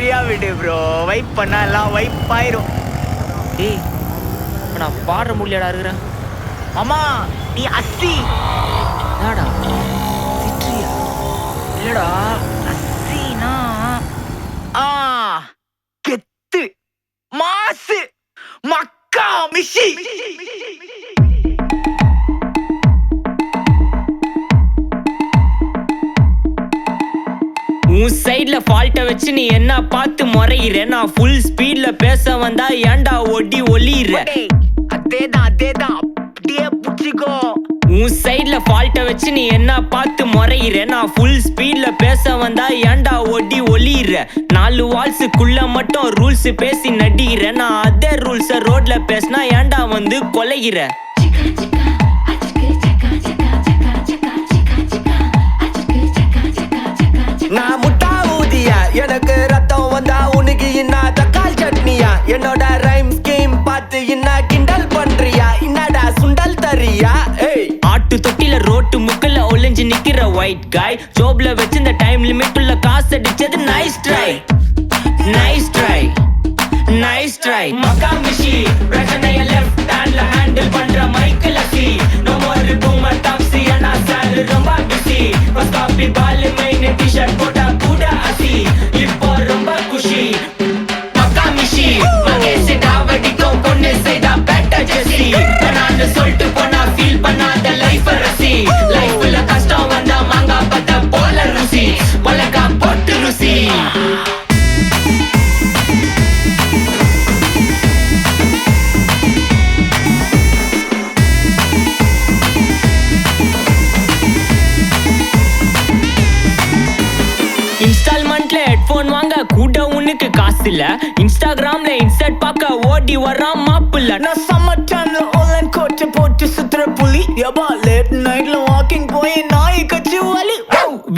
ஃப்ரீயா விடு bro. Vibe பண்ணா எல்லாம் வைப் ஆயிரும். டேய் நான் பாடுற முடியலடா இருக்கிறேன். மாமா நீ அஸ்ஸி. என்னடா திட்றியா? இல்லடா அஸ்ஸினா கெத்து மாசு மக்கா மிஷி. உன் சைட்ல ஃபால்ட்ட வச்சு நீ என்ன பார்த்து முறையிற? நான் ஃபுல் ஸ்பீட்ல பேச வந்தா ஏன்டா ஒடி ஒளியிற? அதேதான் அப்படியே புடிச்சிக்கோ. உன் சைட்ல ஃபால்ட்ட வச்சு நீ என்ன பார்த்து முறையிற? நான் ஃபுல் ஸ்பீட்ல பேச வந்தா ஏன்டா ஒடி ஒளியிற? 4 வால்ஸுக்குள்ள மட்டும் ரூல்ஸ் பேசி நடிகிற. நான் அதே ரூல்ஸ ரோட்ல பேசினா ஏன்டா வந்து கொலைகிற? நான் முட்டா ஊதியா, எனக்கு ரத்தம் வந்தா உனக்கு என்ன தக்காளி சட்னியா? என்னோட ரைம் ஸ்கீம் பார்த்து என்ன கிண்டல் பண்றியா? என்னடா சுண்டல் தரியா? ஆட்டு தொட்டில ரோட்டு முக்கல ஒளிஞ்சு நிக்கிற ஒயிட் காய். ஜோப்ல வச்சு இந்த டைம் லிமிட் உள்ள காசு அடிச்சது nice try nice try nice try. மக்கா மிஷி பிரச்சனைய லெஃப்ட் ஹேண்ட்ல ஹேண்டில் பண்ற மைக்கேல் அசி. நோ மோர் பூமர் டாக்ஸி அண்ணா சார் ரொம்ப பிஸி. ஃபர்ஸ்ட் காப்பி பால் மெயின் டி-ஷர்ட் போட்டா கூட அசி. இப்போ ரொம்ப குஷி மக்கா மிஷி. மகேஷ் டாவடிக்கும் பொண்ணு செய்தா பெட்டர் ஜெசி. நான் சொல்லிட்டு போனா ஃபீல் பண்ணாத லைஃப் ரசி. லைஃப்ல கஷ்டம் வந்தா மாங்கா பத்த போல ருசி. மிளகா போட்டு ருசி. இன்ஸ்டால்மெண்ட்ல ஹெட்போன் வாங்க கூட உனக்கு காசு இல்ல. இன்ஸ்டாகிராம்ல இன்ஸ்டன்ட் பார்க்க ஓடி வரான் மாப்பிள்ள. நான் சம்மர் டைம்ல ஆன்லைன் கோட்டை போட்டு சுத்துற புலி. யபா லேட் நைட்ல வாக்கிங் போய் நாய் கச்சி வலி.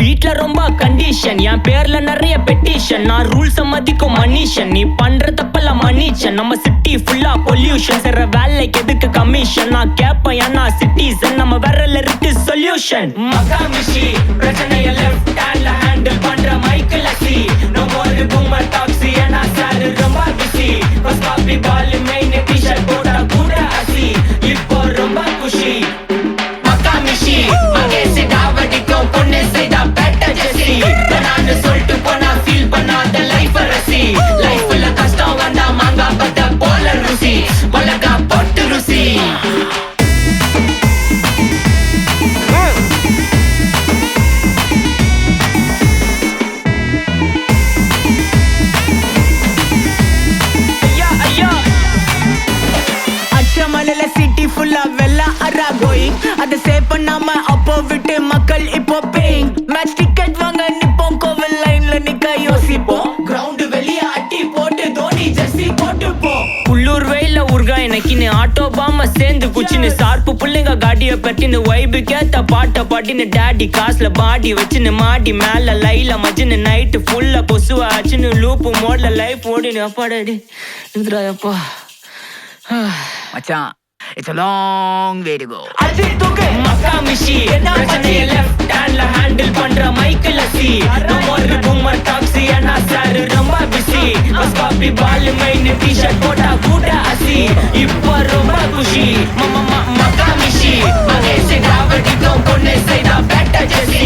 வீட்ல ரொம்ப கண்டிஷன், என் பேர்ல நிறைய பெட்டிஷன். நான் ரூல்ஸ் மதிக்கும் மனுஷன், நீ பண்ற தப்பெல்லாம் மன்னிச்சன். நம்ம சிட்டி ஃபுல்லா பொல்யூஷன், செய்ற வேலைக்கு எதுக்கு கமிஷன்? நான் கேப்பேன் ஏன்னா சிட்டிசன், நம்ம விரல்ல இருக்கு சொல்யூஷன். மக்கா மிஷி பிரச்சனைய லெஃப்ட் ஹேண்ட்ல ஹேண்டில் பண்ற மைக்கேல் அசி. நோ மோர் பூமர் டாக்ஸி அண்ணா சார் ரொம்ப பிஸி. ஃபர்ஸ்ட் காப்பி பால் மெயின் டி-ஷர்ட் போட்டா கூட அசி. இப்போ ரொம்ப குஷி மக்கா மிஷி. மகேஷ் டாவடிக்கும் பொண்ணு செய்தா பெட்டர் ஜெசி. நான் சொல்லிட்டு போனா ஃபீல் பண்ணாத லைஃப் ரசி. லைஃப்ல கஷ்டம் வந்தா மாங்கா பத்த போல ருசி. மிளகா போட்டு ருசி. அச்சமலையில சிட்டி ஃபுல்லா வெள்ளா அரா கோயிங். அதை சேவ் பண்ணாம அப்போ விட்டு மக்கள் இப்போ பேயிங். மேட்ச் டிக்கெட் வாங்க நிப்போம், கோவில் லைன்ல நிக்க யோசிப்போம். கிரவுண்ட் வெளிய அட்டி போட்டு தோனி ஜெர்சி போட்டு போ. உள்ளூர் வெயில உருகா எனக்குன்னு ஆட்டோ பாம சேர்ந்து குச்சின்னு. சார்பு புள்ளைங்க காடிய பட்டின்னு வைபு கேத்த பாட்ட பாட்டின்னு. டேடி காசுல பாடி வச்சுன்னு மாடி மேல லைல மஜின்னு. நைட்டு ஃபுல்லா கொசுவா ஆச்சுன்னு லூப்பு மோட்ல லைஃப் ஓடினு. அப்பாடாடி இதுராயப்பா மச்சான் it's a long way to go. Ajith தூக்கு மக்கா மிஷி. பிரச்சனைய லெஃப்ட் ஹேண்ட்ல ஹேண்டில் பண்ற மைக்கேல் அசி. நோ மோர் பூமர் டாக்ஸி அண்ணா சார் ரொம்ப பிஸி. ஃபர்ஸ்ட் காப்பி பால் மெயின் டி-ஷர்ட் போட்டா கூட அசி. இப்போ ரொம்ப குஷி மக்கா மிஷி. மகேஷ் டாவடிக்கும் பொண்ணு செய்தா பெட்டர் ஜெசி.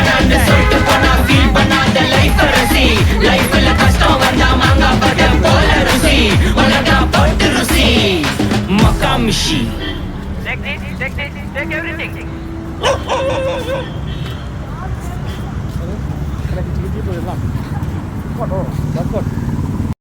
நான் சொல்லிட்டு போனா ஃபீல் பண்ணாத லைஃப் ரசி. லைஃப்ல கஷ்டம் வந்தா மாங்கா பத்த போல ருசி. மிளகா போட்டு ருசி மக்கா மிஷி. Take everything. That's good.